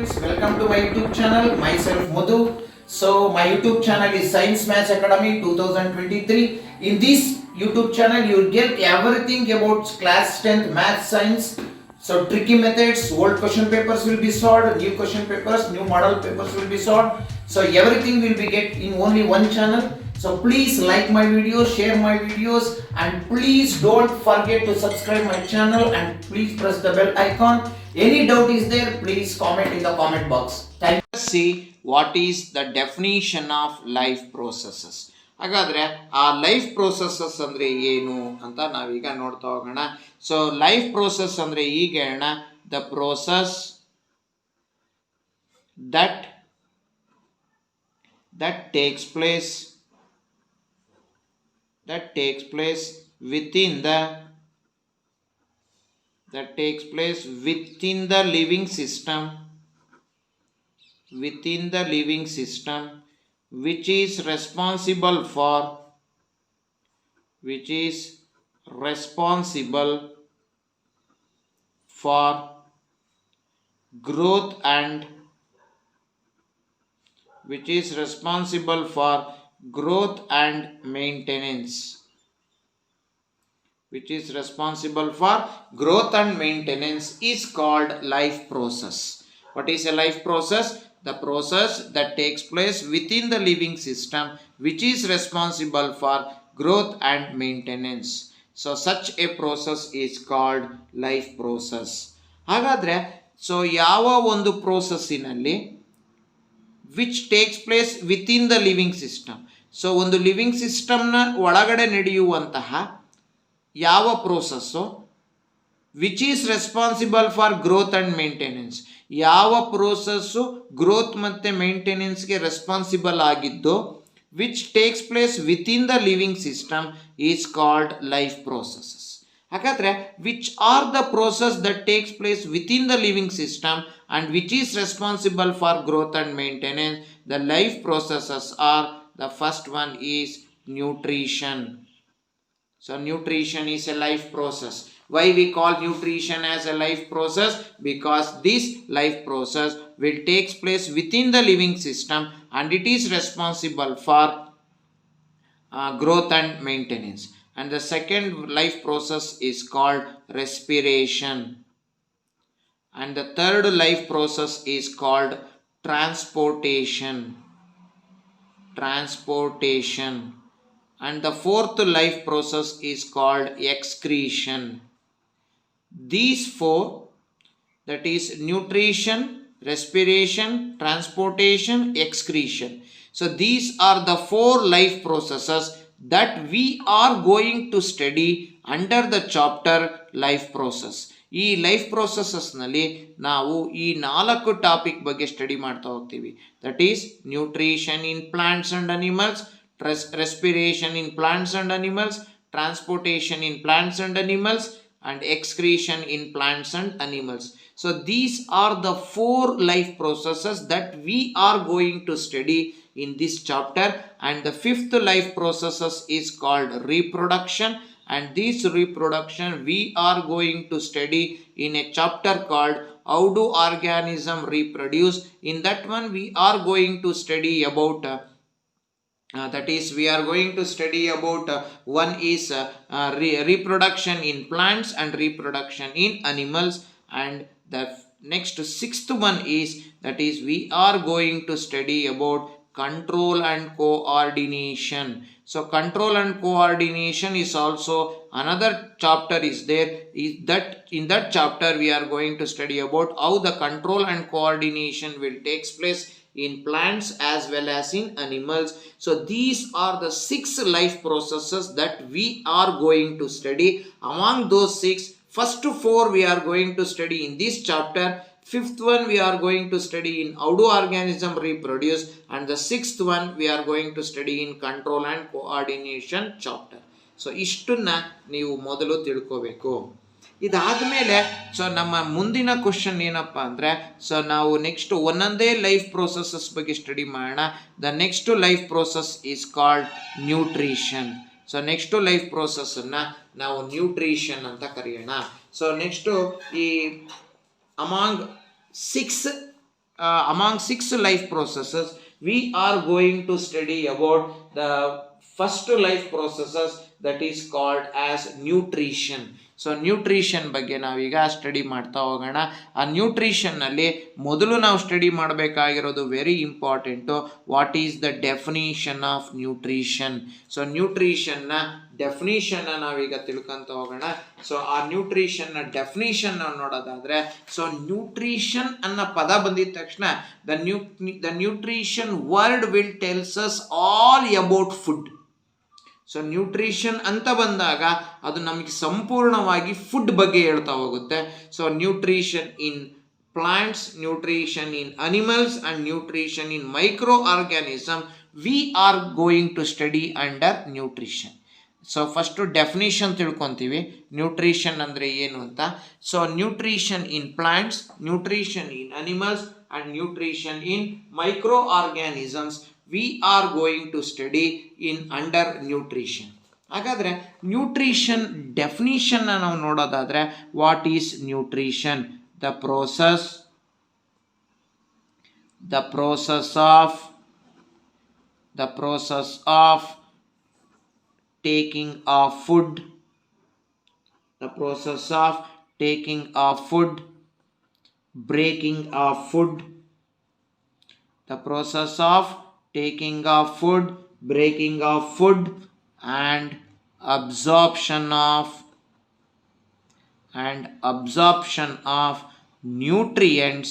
students, welcome to my YouTube channel. Myself Madhu. So my YouTube channel is Science Maths Academy 2023. In this YouTube channel you will get everything about class 10th math science. So tricky methods, old question papers will be solved, new question papers, new model papers will be solved. So everything will be get in only one channel. So please like my videos, share my videos, and please don't forget to subscribe my channel and please press the bell icon. Any doubt is there, please comment in the comment box. Thank you. Let's see what is the definition of life processes. ಹಾಗಾದ್ರೆ ಆ life processes ಅಂದ್ರೆ ಏನು ಅಂತ ನಾವೀಗ ನೋಡ್ತಾ ಹೋಗೋಣ. So life process ಅಂದ್ರೆ ಈಗ ಹೇಳೋಣ, the process that takes place within the living system which is responsible for growth and maintenance. Is called life process. What is a life process? The process that takes place within the living system which is responsible for growth and maintenance. So such a process is called life process. ಹಾಗಾದ್ರೆ so ಯಾವ ಒಂದು ಪ್ರೋಸೆಸ್ಸಿನಲ್ಲಿ which takes place within the living system. So ಒಂದು living ಸಿಸ್ಟಮ್ನ ಒಳಗಡೆ ನಡೆಯುವಂತಹ ಯಾವ process which is responsible for growth and maintenance, ಯಾವ ಪ್ರೋಸೆಸ್ಸು ಗ್ರೋತ್ ಮತ್ತು ಮೇಂಟೆನೆನ್ಸ್ಗೆ ರೆಸ್ಪಾನ್ಸಿಬಲ್ ಆಗಿದ್ದು which takes place within the living system is called life processes. ಹಾಗಾದರೆ which are the process that takes place within the living system and which is responsible for growth and maintenance? The life processes are, the first one is nutrition. So nutrition is a life process. Why we call nutrition as a life process? Because this life process will take place within the living system and it is responsible for growth and maintenance. And the second life process is called respiration. And the third life process is called transportation. And the fourth life process is called excretion. These four, that is nutrition, respiration, transportation, excretion. So these are the four life processes that we are going to study under the chapter life process. ಈ life ಪ್ರೊಸೆಸಸ್ನಲ್ಲಿ ನಾವು ಈ 4 topic ಬಗ್ಗೆ study ಮಾಡ್ತಾ ಹೋಗ್ತೀವಿ. That is nutrition in plants and animals, respiration in plants and animals, transportation in plants and animals, and excretion in plants and animals. So these are the 4 life processes that we are going to study in this chapter. And the 5th life processes is called reproduction. And this reproduction we are going to study in a chapter called how do organisms reproduce. In that one we are going to study about one is reproduction in plants and reproduction in animals. And the next 6th one is, that is we are going to study about control and coordination. So control and coordination is also another chapter is there. In that chapter we are going to study about how the control and coordination will take place in plants as well as in animals. So these are the 6 life processes that we are going to study. Among those 6, first 4 we are going to study in this chapter. 5th one we are going to study in how do organisms reproduce, and the 6th one we are going to study in control and coordination chapter. So ಇಷ್ಟನ್ನ ನೀವು ಮೊದಲು ತಿಳ್ಕೋಬೇಕು. ಇದಾದ ಮೇಲೆ so ನಮ್ಮ ಮುಂದಿನ question ಏನಪ್ಪ ಅಂದರೆ, so ನಾವು ನೆಕ್ಸ್ಟ್ ಒಂದೊಂದೇ ಲೈಫ್ ಪ್ರೋಸೆಸಸ್ ಬಗ್ಗೆ ಸ್ಟಡಿ ಮಾಡೋಣ. The next life process is called nutrition. So next life ಪ್ರೋಸೆಸ್ಸನ್ನು ನಾವು ನ್ಯೂಟ್ರಿಷನ್ ಅಂತ ಕರೆಯೋಣ. ಸೊ ನೆಕ್ಸ್ಟು ಈ among 6 among 6 life processes, we are going to study about the first life processes, that is called as nutrition. So nutrition ಬಗ್ಗೆ ನಾವೀಗ study ಮಾಡ್ತಾ ಹೋಗೋಣ. ಆ ನ್ಯೂಟ್ರಿಷನ್ನಲ್ಲಿ ಮೊದಲು ನಾವು ಸ್ಟಡಿ ಮಾಡಬೇಕಾಗಿರೋದು very important, what is the definition of nutrition. So ನ್ಯೂಟ್ರಿಷನ್ನ ಡೆಫಿನಿಷನ್ನ ನಾವೀಗ ತಿಳ್ಕೊಂತ ಹೋಗೋಣ. ಸೊ ಆ ನ್ಯೂಟ್ರಿಷನ್ನ ಡೆಫಿನಿಷನ್ ನಾವು ನೋಡೋದಾದ್ರೆ, ಸೊ ನ್ಯೂಟ್ರಿಷನ್ ಅನ್ನೋ ಪದ ಬಂದಿದ ತಕ್ಷಣ the nutrition word will tells us all about food. So nutrition ಅಂತ ಬಂದಾಗ ಅದು ನಮಗೆ ಸಂಪೂರ್ಣವಾಗಿ ಫುಡ್ ಬಗ್ಗೆ ಹೇಳ್ತಾ ಹೋಗುತ್ತೆ. So nutrition in plants, nutrition in animals and nutrition in micro organism we are going to study under nutrition. So first definition ತಿಳ್ಕೊತೀವಿ, nutrition ಅಂದರೆ ಏನು ಅಂತ. So nutrition in plants, nutrition in animals and nutrition in micro organisms we are going to study in under nutrition. ಹಾಗಾದರೆ nutrition definition ನಾವು ನೋಡೋದಾದರೆ, what is nutrition? The process of taking of food, the process of taking of food, breaking of food, the process of taking of food, breaking of food, and absorption of nutrients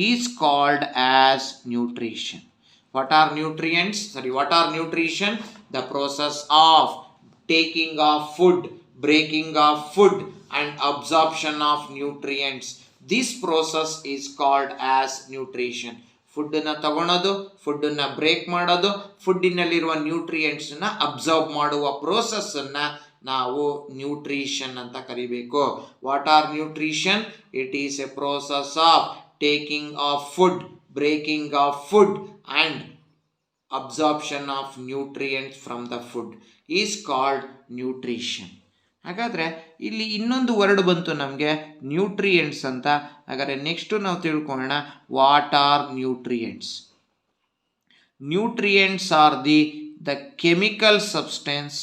is called as nutrition. What are nutrients? What are nutrition? The process of taking of food, breaking of food, and absorption of nutrients. This process is called as nutrition. ಫುಡ್ಡನ್ನು ತಗೊಳೋದು, ಫುಡ್ಡನ್ನು break ಮಾಡೋದು, ಫುಡ್ಡಿನಲ್ಲಿರುವ ನ್ಯೂಟ್ರಿಯೆಂಟ್ಸನ್ನ observe ಮಾಡುವ ಪ್ರೋಸೆಸ್ಸನ್ನು ನಾವು nutrition ಅಂತ ಕರಿಬೇಕು. What are nutrition? It is A process of taking of food, breaking of food and absorption of nutrients from the food is called nutrition. ಹಾಗಾದರೆ ಇಲ್ಲಿ ಇನ್ನೊಂದು ವರ್ಡ್ ಬಂತು ನಮಗೆ, ನ್ಯೂಟ್ರಿಯೆಂಟ್ಸ್ ಅಂತ. ಹಾಗಾದರೆ ನೆಕ್ಸ್ಟು ನಾವು ತಿಳ್ಕೊಳ್ಳೋಣ, what are nutrients? Nutrients are the chemical substance.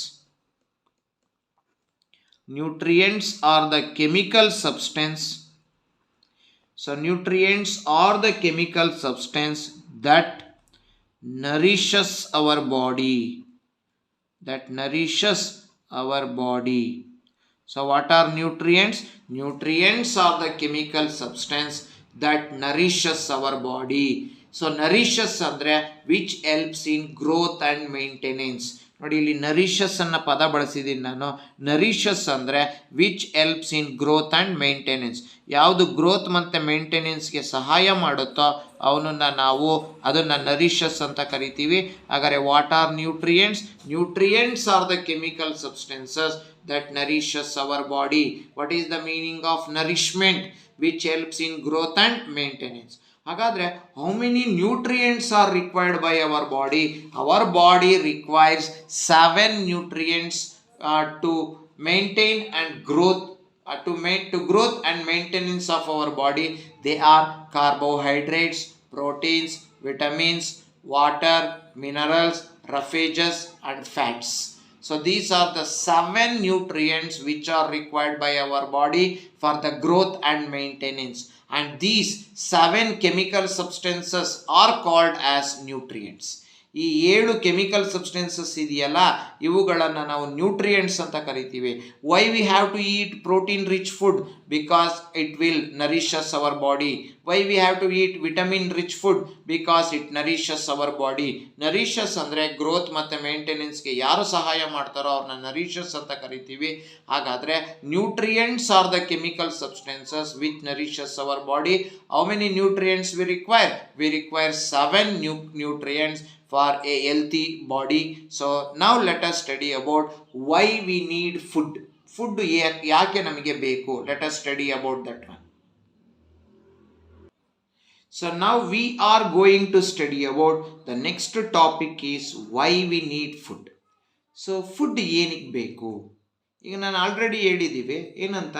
Nutrients are the chemical substance. So nutrients are the chemical substance that nourishes our body. So what are nutrients? Nutrients are the chemical substance that nourishes our body. So nourishes andre which helps in growth and maintenance. ನೋಡಿ, ಇಲ್ಲಿ nourishes ಅನ್ನೋ ಪದ ಬಳಸಿದ್ದೀನಿ ನಾನು. Nourishes ಅಂದರೆ which helps in growth and maintenance. ಯಾವುದು growth ಮತ್ತು ಮೇಂಟೆನೆನ್ಸ್ಗೆ ಸಹಾಯ ಮಾಡುತ್ತೋ ಅವನನ್ನು ನಾವು ಅದನ್ನು ನರಿಷಸ್ ಅಂತ ಕರಿತೀವಿ. ಹಾಗಾದರೆ what are nutrients? Nutrients are the chemical substances that nourishes our body. What is the meaning of nourishment? Which helps in growth and maintenance. ಹಾಗಾದರೆ how many nutrients are required by our body? Our body requires 7 nutrients to maintain and growth to growth and maintenance of our body. They are carbohydrates, proteins, vitamins, water, minerals, roughages and fats. So these are the 7 nutrients which are required by our body for the growth and maintenance. And these 7 chemical substances are called as nutrients. ಈ 7 chemical substances ಇದೆಯಲ್ಲ, ಇವುಗಳನ್ನು ನಾವು nutrients ಅಂತ ಕರಿತೀವಿ. Why we have to eat protein rich food? Because it will nourishes our body. Why we have to eat vitamin rich food? Because it nourishes our body. Nourishes ಅಂದರೆ growth ಮತ್ತು ಮೇಂಟೆನೆನ್ಸ್ಗೆ ಯಾರು ಸಹಾಯ ಮಾಡ್ತಾರೋ ಅವ್ರನ್ನ ನರಿಷಸ್ ಅಂತ ಕರಿತೀವಿ. ಹಾಗಾದರೆ nutrients are the chemical substances which nourishes our body. How many nutrients we require? We require 7 nutrients for a healthy body. So now let us study about why we need food. Food ಯಾಕೆ ನಮಗೆ ಬೇಕು? Let us study about that one. So now we are going to study about the next topic is why we need food. So food ಏನಕ್ಕೆ ಬೇಕು? ಈಗ ನಾನು already ಹೇಳಿದ್ದೀವಿ ಏನಂತ.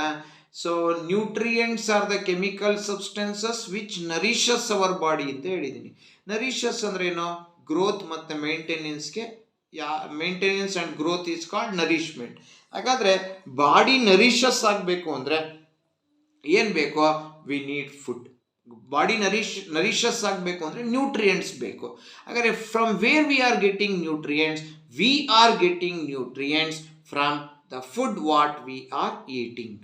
So nutrients are the chemical substances which nourishes our body ಅಂತ ಹೇಳಿದ್ದೀನಿ. Nourishes ಅಂದ್ರೆ ಏನು? ಗ್ರೋತ್ ಮತ್ತು ಮೇಂಟೆನೆನ್ಸ್ಗೆ maintenance and growth is called nourishment. ಹಾಗಾದ್ರೆ ಬಾಡಿ ನರಿಷಸ್ ಆಗಬೇಕು ಅಂದ್ರೆ ಏನು ಬೇಕೋ? We need food. Body nourishes ಆಗಬೇಕು ಅಂದರೆ ನ್ಯೂಟ್ರಿಯೆಂಟ್ಸ್ ಬೇಕು. ಹಾಗಾದರೆ from where we are getting nutrients? We are getting nutrients from the food what we are eating.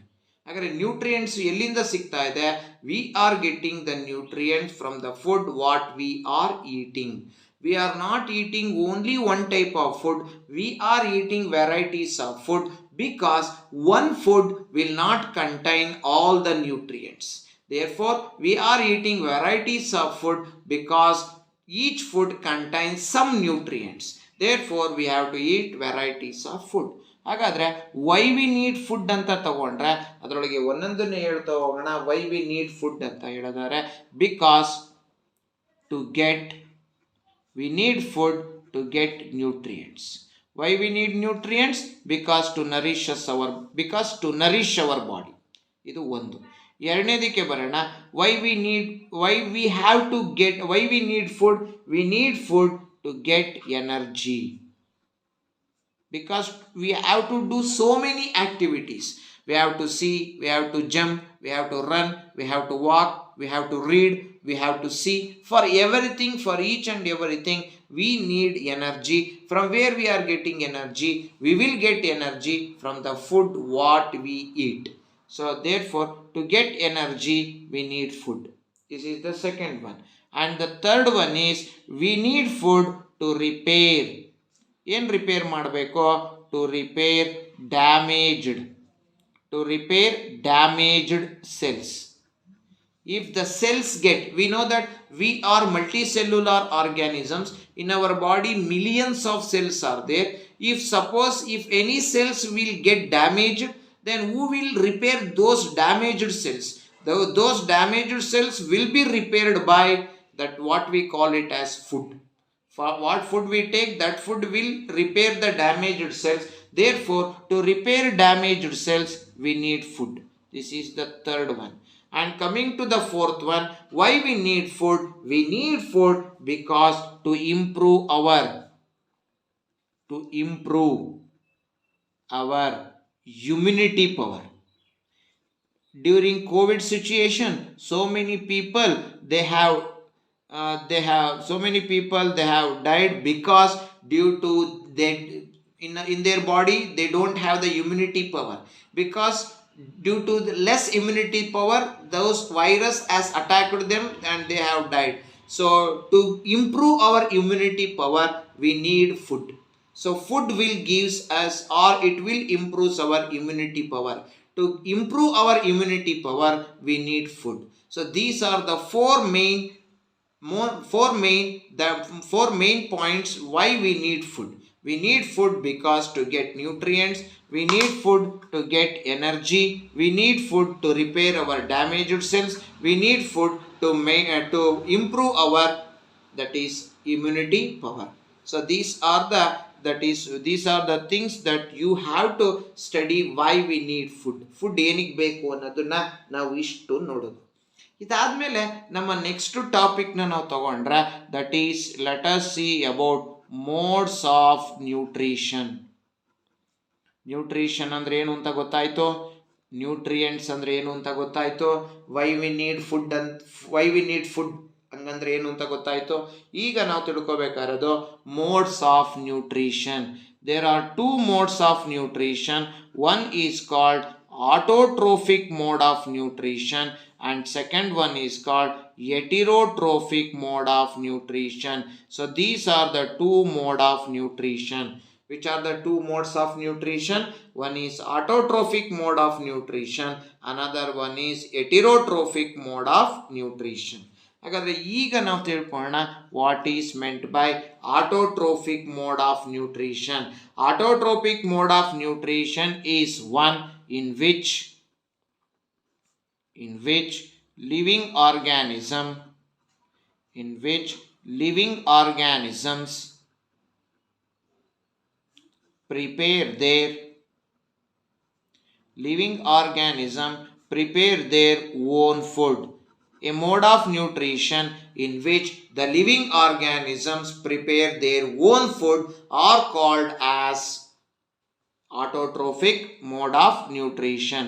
ಹಾಗಾದರೆ ನ್ಯೂಟ್ರಿಯೆಂಟ್ಸ್ ಎಲ್ಲಿಂದ ಸಿಗ್ತಾ ಇದೆ? We are getting the nutrients from the food what we are eating. We are not eating only one type of food, we are eating varieties of food, because one food will not contain all the nutrients. Therefore we are eating varieties of food because each food contains some nutrients. Therefore we have to eat varieties of food. ಹಾಗಾದರೆ why we need food ಅಂತ ತಗೊಂಡ್ರೆ ಅದರೊಳಗೆ ಒಂದೊಂದನ್ನೇ ಹೇಳ್ತಾ ಹೋಗೋಣ. Why we need food ಅಂತ ಹೇಳಿದರೆ because to get we need food to get nutrients. Why we need nutrients? Because to nourish our body. ಇದು ಒಂದು. ಎರಡನೇದಕ್ಕೆ ಬರೋಣ. why we need food? We need food to get energy, because we have to do so many activities. We have to see, we have to jump, we have to run, we have to walk, we have to read, we have to see. For everything, for each and everything, we need energy. From where we are getting energy? We will get energy from the food what we eat. So therefore, to get energy, we need food. This is the second one. And the third one is, we need food to repair. ಏನು repair ಮಾಡಬೇಕು? To repair damaged cells. If the cells get, we know that we are multicellular organisms. In our body millions of cells are there. If any cells will get damaged, then who will repair those damaged cells? Those damaged cells will be repaired by that what we call it as food. For what food we take, that food will repair the damaged cells. Therefore, to repair damaged cells, we need food. This is the third one. And coming to the fourth one, why we need food? We need food because to improve our immunity power. During COVID situation, so many people they have died because due to that in their body they don't have the immunity power, because due to the less immunity power those virus has attacked them and they have died. So to improve our immunity power, we need food. So food will gives us, or it will improve our immunity power. To improve our immunity power, we need food. So these are the four main points why we need food. We need food because to get nutrients, we need food to get energy, we need food to repair our damaged cells, we need food to improve our that is immunity power. So these are the things that you have to study why we need food. Food ಏನಕ್ಕೆ ಬೇಕು ಅನ್ನೋದನ್ನ ನಾವು ಇಷ್ಟು ನೋಡೋದು. ಇದಾದ್ಮೇಲೆ ನಮ್ಮ next ಟಾಪಿಕ್ನ ನಾವು ತಗೊಂಡ್ರೆ that is let us see about modes of nutrition. Nutrition ಅಂದ್ರೆ ಏನು ಅಂತ ಗೊತ್ತಾಯ್ತು, ನ್ಯೂಟ್ರಿಯೆಂಟ್ಸ್ ಅಂದ್ರೆ ಏನು ಅಂತ ಗೊತ್ತಾಯ್ತು, ವೈ ವಿ ನೀಡ್ ಫುಡ್ ಹಂಗಂದ್ರೆ ಏನು ಅಂತ ಗೊತ್ತಾಯ್ತು. ಈಗ ನಾವು ತಿಳ್ಕೊಬೇಕಾಗಿರೋದು modes of nutrition. There are two modes of nutrition. One is called autotrophic mode of nutrition and second one is called heterotrophic mode of nutrition. So these are the two mode of nutrition. Which are the two modes of nutrition? One is autotrophic mode of nutrition, another one is heterotrophic mode of nutrition. ಹಾಗಾದರೆ ಈಗ ನಾವು ತಿಳ್ಕೊಳ್ಳೋಣ what is meant by autotrophic mode of nutrition. Autotrophic mode of nutrition is one in which living organisms prepare their prepare their own food. A mode of nutrition in which the living organisms prepare their own food are called as autotrophic mode of nutrition.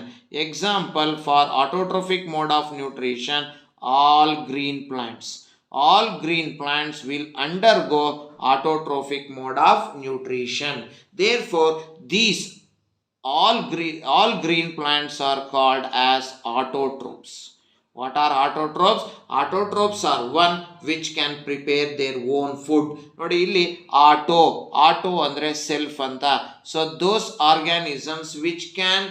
Example for autotrophic mode of nutrition, all green plants. All green plants will undergo autotrophic mode of nutrition. Therefore, these all green plants are called as autotrophs. What are autotrophs? Autotrophs are one which can prepare their own food. ನೋಡಿ ಇಲ್ಲಿ auto ಅಂದ್ರೆ self ಅಂತ. So those organisms which can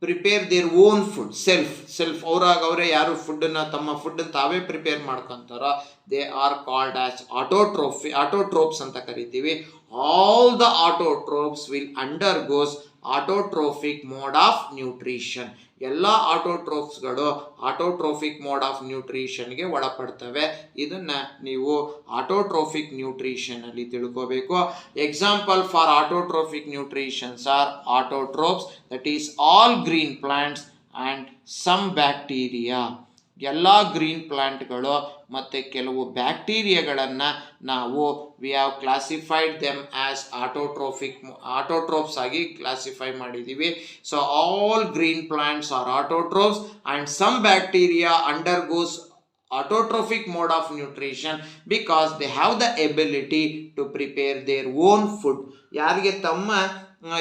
prepare their own food, self ಅವರೇ ಯಾರು ಫುಡ್ಡನ್ನು ತಮ್ಮ ಫುಡ್ಡನ್ನು ತಾವೇ ಪ್ರಿಪೇರ್ ಮಾಡ್ಕೊತಾರೋ they are called as autotrophs ಅಂತ ಕರಿತೀವಿ. All the autotrophs will undergoes autotrophic mode of nutrition. ಎಲ್ಲ ಆಟೋಟ್ರೋಫ್ಸ್ಗಳು ಆಟೋಟ್ರೋಫಿಕ್ ಮೋಡ್ ಆಫ್ ನ್ಯೂಟ್ರಿಷನ್ಗೆ ಒಳಪಡ್ತವೆ. ಇದನ್ನ ನೀವು ಆಟೋಟ್ರೋಫಿಕ್ ನ್ಯೂಟ್ರಿಷನ್ ಅಲ್ಲಿ ತಿಳ್ಕೋಬೇಕು. Example for autotrophic nutritions are autotrophs, that is all green plants and some bacteria. ಎಲ್ಲ ಗ್ರೀನ್ ಪ್ಲಾಂಟ್ಗಳು ಮತ್ತು ಕೆಲವು ಬ್ಯಾಕ್ಟೀರಿಯಾಗಳನ್ನು ನಾವು we have classified them as autotrophs ಆಗಿ ಕ್ಲಾಸಿಫೈ ಮಾಡಿದ್ದೀವಿ. So all green plants are autotrophs and some bacteria undergoes autotrophic mode of nutrition because they have the ability to prepare their own food. ಯಾರಿಗೆ ತಮ್ಮ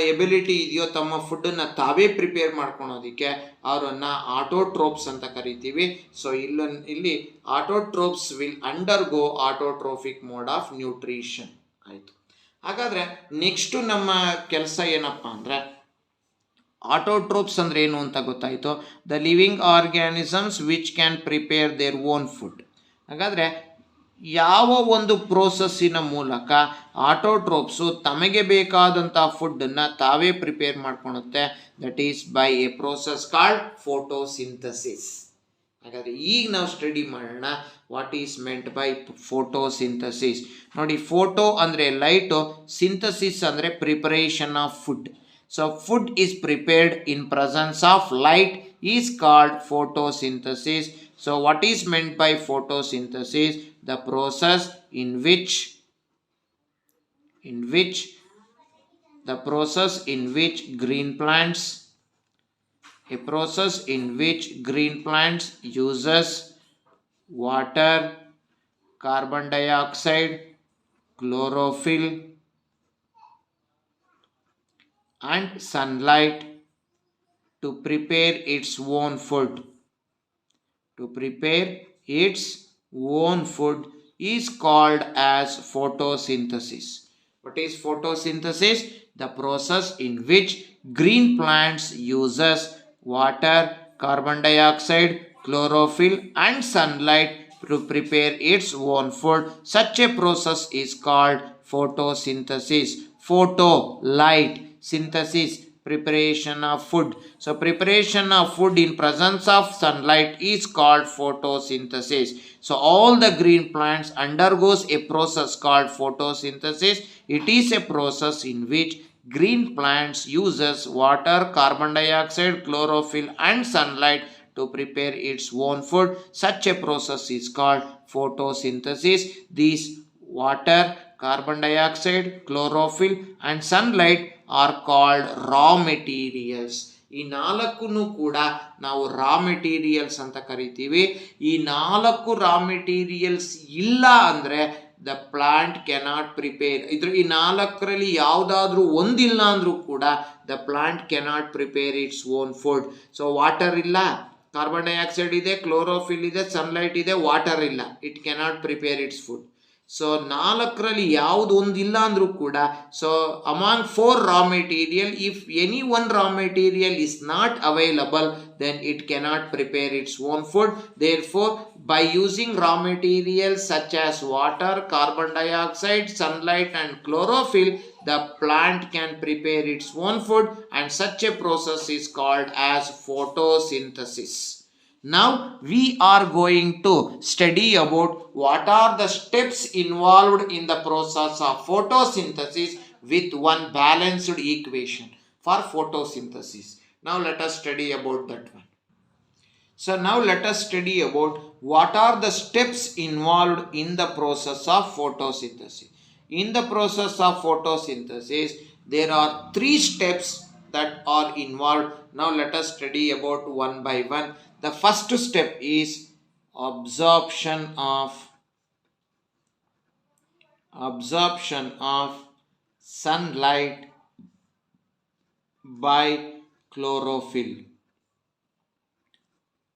ability ಇದೆಯೋ ತಮ್ಮ ಫುಡ್ಡನ್ನು ತಾವೇ prepare ಮಾಡ್ಕೊಳೋದಕ್ಕೆ ಅವರನ್ನು autotrophs ಅಂತ ಕರಿತೀವಿ. ಸೊ ಇಲ್ಲಿ autotrophs will undergo autotrophic mode of nutrition. ಆಯಿತು. ಹಾಗಾದರೆ ನೆಕ್ಸ್ಟು ನಮ್ಮ ಕೆಲಸ ಏನಪ್ಪ ಅಂದರೆ, ಆಟೋಟ್ರೋಪ್ಸ್ ಅಂದರೆ ಏನು ಅಂತ ಗೊತ್ತಾಯಿತು. The living organisms which can prepare their own food. ಹಾಗಾದರೆ ಯಾವ ಒಂದು ಪ್ರೋಸೆಸ್ಸಿನ ಮೂಲಕ ಆಟೋಟ್ರೋಪ್ಸು ತಮಗೆ ಬೇಕಾದಂಥ ಫುಡ್ಡನ್ನು ತಾವೇ ಪ್ರಿಪೇರ್ ಮಾಡ್ಕೊಳುತ್ತೆ, that is by a process called photosynthesis. ಹಾಗಾದರೆ ಈಗ ನಾವು ಸ್ಟಡಿ ಮಾಡೋಣ what is meant by photosynthesis. ನೋಡಿ, ಫೋಟೋ ಅಂದರೆ ಲೈಟು, ಸಿಂಥಸಿಸ್ ಅಂದರೆ preparation of food. So food is prepared in presence of light is called photosynthesis. So what is meant by photosynthesis? The process in which green plants uses water, carbon dioxide, chlorophyll and sunlight to prepare its own food. Is called as photosynthesis. What is photosynthesis? The process in which green plants uses water, carbon dioxide, chlorophyll and sunlight to prepare its own food. Such a process is called photosynthesis. Photo, light, synthesis, preparation of food. So preparation of food in presence of sunlight is called photosynthesis. So all the green plants undergoes a process called photosynthesis. It is a process in which green plants uses water, carbon dioxide, chlorophyll and sunlight to prepare its own food. Such a process is called photosynthesis. These water, carbon dioxide, chlorophyll and sunlight are called raw materials. ಈ ನಾಲ್ಕನ್ನು ಕೂಡ ನಾವು raw materials ಅಂತ ಕರಿತೀವಿ. ಈ ನಾಲ್ಕು raw materials ಇಲ್ಲ ಅಂದರೆ the plant cannot prepare. ಈ ನಾಲ್ಕರಲ್ಲಿ ಯಾವುದಾದ್ರೂ ಒಂದಿಲ್ಲ ಅಂದರೂ ಕೂಡ the plant cannot prepare its own food. So water ಇಲ್ಲ, ಕಾರ್ಬನ್ ಡೈಆಕ್ಸೈಡ್ ಇದೆ, ಕ್ಲೋರೋಫಿಲ್ ಇದೆ, ಸನ್ಲೈಟ್ ಇದೆ, ವಾಟರ್ ಇಲ್ಲ, it cannot prepare its food. So ನಾಲ್ಕರಲ್ಲಿ ಯಾವುದು ಒಂದಿಲ್ಲ ಅಂದರೂ ಕೂಡ, so among 4 raw material, if any one raw material is not available, then it cannot prepare its own food. Therefore, by using raw materials such as water, carbon dioxide, sunlight and chlorophyll, the plant can prepare its own food, and such a process is called as photosynthesis. Now we are going to study about what are the steps involved in the process of photosynthesis with one balanced equation for photosynthesis. Now let us study about that one. So now let us study about what are the steps involved in the process of photosynthesis. In the process of photosynthesis, there are three steps that are involved. Now let us study about one by one. The first step is absorption of sunlight by chlorophyll.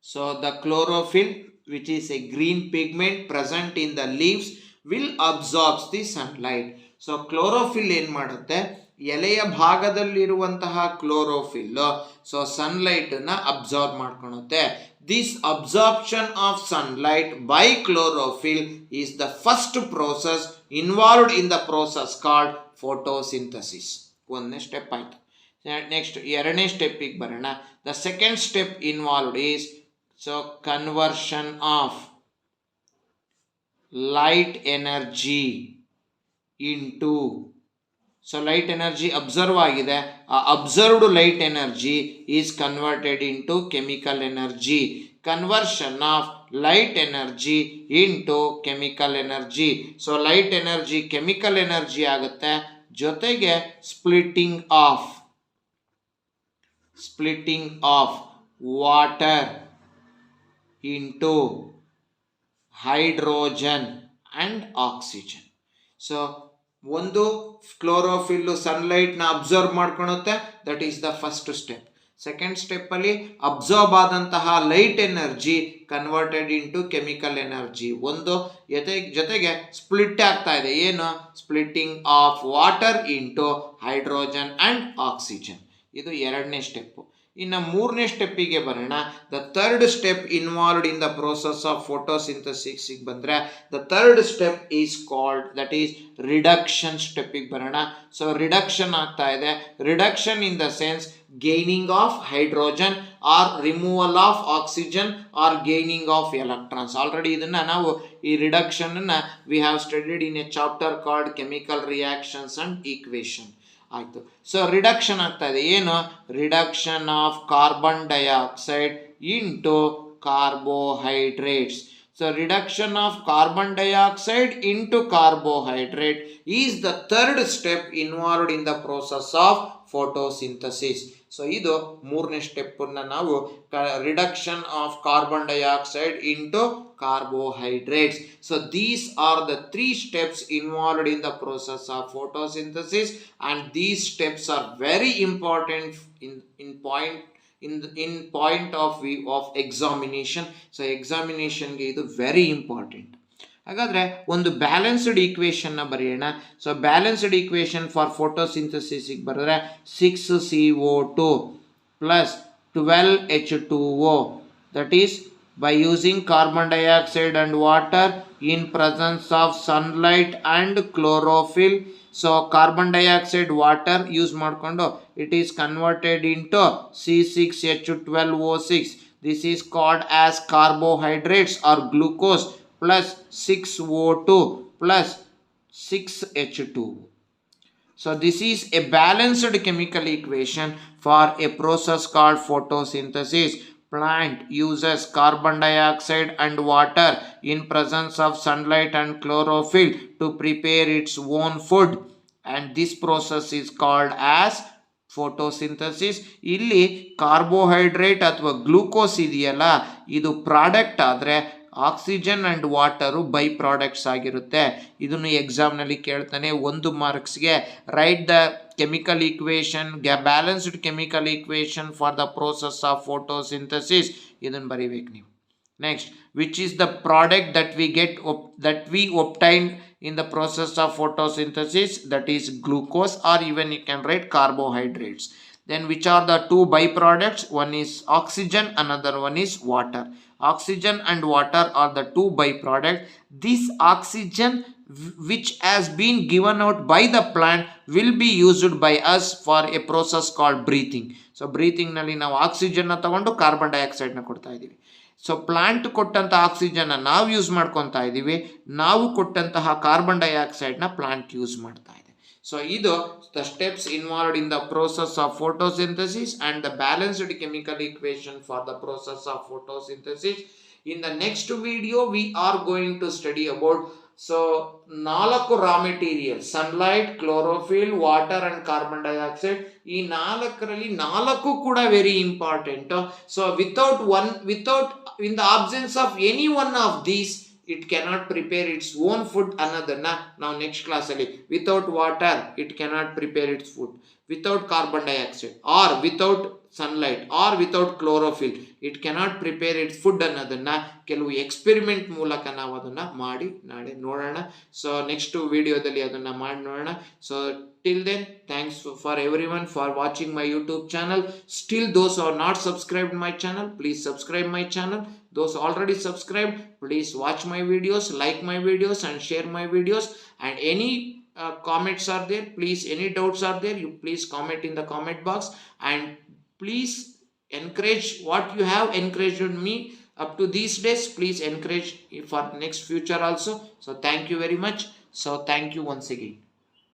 So the chlorophyll, which is a green pigment present in the leaves, will absorb the sunlight. So chlorophyll ಏನು ಮಾಡುತ್ತೆ, ಎಲೆಯ ಭಾಗದಲ್ಲಿರುವಂತಹ chlorophyll so sunlight ನ absorb ಮಾಡ್ಕೊಳುತ್ತೆ. This absorption of sunlight by chlorophyll is the first process involved in the process called photosynthesis. ಒಂದನೇ step ಆಯ್ತು. Next ಎರಡನೇ ಸ್ಟೆಪ್ಪಿಗೆ ಬರೋಣ. The second step involved is conversion of light energy into, light energy observe ಆಗಿದೆ, observed light energy is converted into chemical energy. Conversion of light energy into chemical energy. Light energy chemical energy ಆಗುತ್ತೆ, ಜೊತೆಗೆ splitting of water into hydrogen and oxygen. ಒಂದು chlorophyll sunlight ನ observe ಮಾಡ್ಕೊಳುತ್ತೆ, that is the first step. Second step ಅಲ್ಲಿ observe ಆದಂತಹ light energy converted into chemical energy. ಒಂದು ಜೊತೆಗೆ split ಆಗ್ತಾ ಇದೆ, ಏನು splitting of water into hydrogen and oxygen. ಇದು ಎರಡನೇ ಸ್ಟೆಪ್. ಇನ್ನು ಮೂರನೇ ಸ್ಟೆಪ್ಪಿಗೆ ಬರೋಣ. The third step involved in the process of photosynthesis ಬಂದರೆ the third step is called, that is reduction ಸ್ಟೆಪ್ಪಿಗೆ ಬರೋಣ. ರಿಡಕ್ಷನ್ ಆಗ್ತಾ ಇದೆ. Reduction in the sense gaining of hydrogen or removal of oxygen or gaining of electrons. Already ಇದನ್ನ ನಾವು ಈ reduction ಅನ್ನ we have studied in a chapter called chemical reactions and equation. ಆಯಿತು. Reduction ಆಗ್ತಾ ಇದೆ, ಏನು reduction of carbon dioxide into carbohydrates. Reduction of carbon dioxide into carbohydrate is the third step involved in the process of photosynthesis. ಇದು ಮೂರನೇ step ಅನ್ನ ನಾವು reduction of carbon dioxide into carbohydrates. These are the three steps involved in the process of photosynthesis, and these steps are very important in point of view of examination. Examination ಗೆ ಇದು very important. ಹಾಗಾದ್ರೆ ಒಂದು balanced equation ನ ಬರೆಯೋಣ. Balanced equation for photosynthesis ಬರೆದ್ರೆ 6CO2 plus 12H2O, that is by using carbon dioxide and water in presence of sunlight and chlorophyll. Carbon dioxide water use ಮಾಡ್ಕೊಂಡು it is converted into C6H12O6. This is called as carbohydrates or glucose plus 6O2 plus 6H2. This is a balanced chemical equation for a process called photosynthesis. Plant uses carbon dioxide and water in presence of sunlight and chlorophyll to prepare its own food, and this process is called as photosynthesis. ಇಲ್ಲಿ carbohydrate ಅಥವಾ glucose ಇದೆಯಲ್ಲ, ಇದು product ಆದರೆ oxygen and water by products ಆಗಿರುತ್ತೆ. ಇದನ್ನು ಎಕ್ಸಾಮ್ನಲ್ಲಿ ಕೇಳ್ತಾನೆ. 1 ಮಾರ್ಕ್ಸ್ಗೆ write the chemical equation, balanced chemical equation for the process of photosynthesis, ಇದನ್ನು ಬರೀಬೇಕು ನೀವು. Next, which is the product that we obtain in the process of photosynthesis, that is glucose, or even you can write carbohydrates. Then which are the two byproducts? One is oxygen, another one is water. Oxygen and water are the two byproducts. This oxygen which has been given out by the plant will be used by us for a process called breathing. Breathing ನಲ್ಲಿ ನಾವು oxygen ನ ತಗೊಂಡು carbon dioxide ನ ಕೊಡ್ತಾ ಇದೀವಿ. Plant ಕೊಟ್ಟಂತಹ oxygen ನಾವು use ಮಾಡ್ಕೊತಾ ಇದೀವಿ, ನಾವು ಕೊಟ್ಟಂತಹ ಕಾರ್ಬನ್ ಡೈಆಕ್ಸೈಡ್ ನ ಪ್ಲಾಂಟ್ ಯೂಸ್ ಮಾಡ್ತಾ ಇದೆ. So either the steps involved in the process of photosynthesis and the balanced chemical equation for the process of photosynthesis. In the next video we are going to study about so ನಾಲ್ಕು raw material sunlight, chlorophyll, water and carbon dioxide. ಈ ನಾಲ್ಕರಲ್ಲಿ ನಾಲ್ಕು ಕೂಡ very important. So without in the absence of any one of these it cannot prepare its own food ಅನ್ನೋದನ್ನ ನಾವು next ಕ್ಲಾಸಲ್ಲಿ, without water it cannot prepare its food, without carbon dioxide or without sunlight or without chlorophyll it cannot prepare its food ಅನ್ನೋದನ್ನ ಕೆಲವು experiment ಮೂಲಕ ನಾವು ಅದನ್ನ ಮಾಡಿ ನಾಳೆ ನೋಡೋಣ. ಸೊ ನೆಕ್ಸ್ಟ್ ವಿಡಿಯೋದಲ್ಲಿ ಅದನ್ನ ಮಾಡಿ ನೋಡೋಣ. So till then, thanks for everyone for watching my YouTube channel. Still those who are not subscribed my channel, please subscribe my channel. Those already subscribed, please watch my videos, like my videos and share my videos. And any comments are there, please, any doubts are there, you please comment in the comment box. And please encourage what you have encouraged me up to these days. Please encourage for next future also. So thank you very much. So thank you once again.